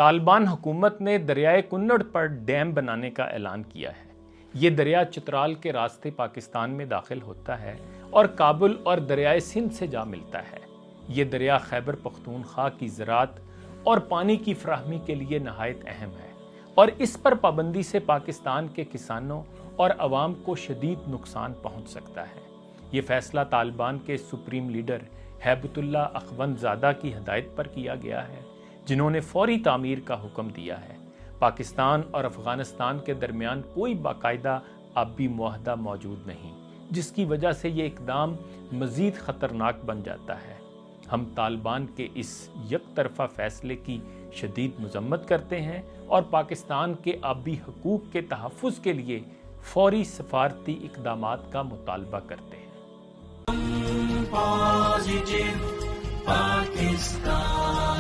طالبان حکومت نے دریائے کنڑ پر ڈیم بنانے کا اعلان کیا ہے۔ یہ دریا چترال کے راستے پاکستان میں داخل ہوتا ہے اور کابل اور دریائے سندھ سے جا ملتا ہے۔ یہ دریا خیبر پختونخوا کی زراعت اور پانی کی فراہمی کے لیے نہایت اہم ہے، اور اس پر پابندی سے پاکستان کے کسانوں اور عوام کو شدید نقصان پہنچ سکتا ہے۔ یہ فیصلہ طالبان کے سپریم لیڈر ہیبت اللہ اخوند زادہ کی ہدایت پر کیا گیا ہے، جنہوں نے فوری تعمیر کا حکم دیا ہے۔ پاکستان اور افغانستان کے درمیان کوئی باقاعدہ آبی معاہدہ موجود نہیں، جس کی وجہ سے یہ اقدام مزید خطرناک بن جاتا ہے۔ ہم طالبان کے اس یک طرفہ فیصلے کی شدید مذمت کرتے ہیں اور پاکستان کے آبی حقوق کے تحفظ کے لیے فوری سفارتی اقدامات کا مطالبہ کرتے ہیں۔ پازیٹیو پاکستان